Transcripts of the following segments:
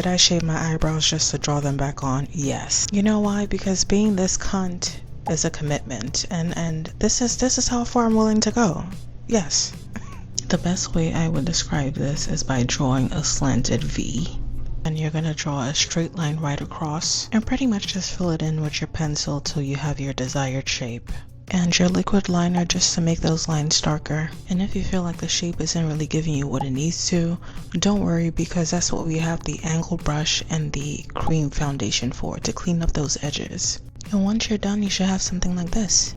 Did I shave my eyebrows just to draw them back on? Yes. You know why? Because being this cunt is a commitment, and this is how far I'm willing to go. Yes. The best way I would describe this is by drawing a slanted V. And you're going to draw a straight line right across and pretty much just fill it in with your pencil till you have your desired shape. And your liquid liner just to make those lines darker. And if you feel like the shape isn't really giving you what it needs to, don't worry, because that's what we have the angle brush and the cream foundation for, to clean up those edges. And once you're done, you should have something like this.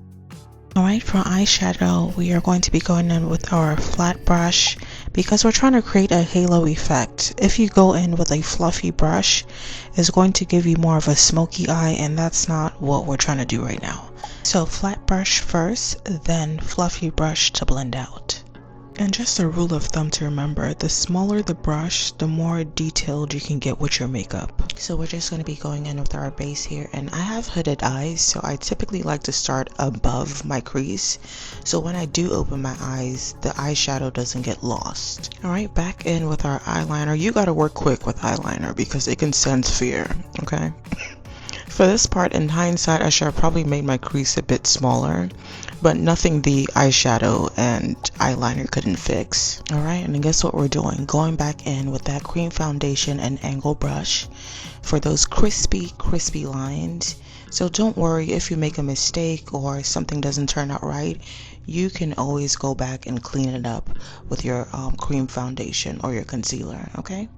Alright, for eyeshadow, we are going to be going in with our flat brush because we're trying to create a halo effect. If you go in with a fluffy brush, it's going to give you more of a smoky eye, and that's not what we're trying to do right now. So flat brush first, then fluffy brush to blend out. And just a rule of thumb to remember, the smaller the brush, the more detailed you can get with your makeup. So we're just going to be going in with our base here, and I have hooded eyes, so I typically like to start above my crease. So when I do open my eyes, the eyeshadow doesn't get lost. Alright, back in with our eyeliner. You gotta work quick with eyeliner because it can sense fear, okay? For this part, in hindsight, I should have probably made my crease a bit smaller, but nothing the eyeshadow and eyeliner couldn't fix. Alright, and then guess what we're doing? Going back in with that cream foundation and angle brush for those crispy lines. So don't worry if you make a mistake or something doesn't turn out right. You can always go back and clean it up with your cream foundation or your concealer, okay?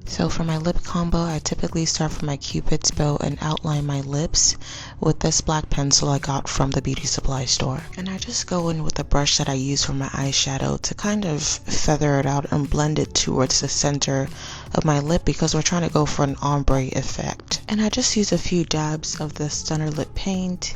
So for my lip combo, I typically start from my Cupid's bow and outline my lips with this black pencil I got from the beauty supply store. And I just go in with the brush that I use for my eyeshadow to kind of feather it out and blend it towards the center of my lip because we're trying to go for an ombre effect. And I just use a few dabs of the Stunner lip paint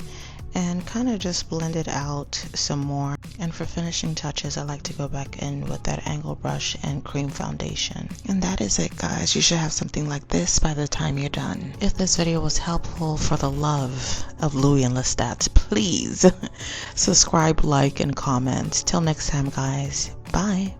and kind of just blend it out some more. And for finishing touches, I like to go back in with that angle brush and cream foundation. And that is it, guys. You should have something like this by the time you're done. If this video was helpful, for the love of Louis and Lestat, please subscribe, like, and comment. Till next time, guys. Bye.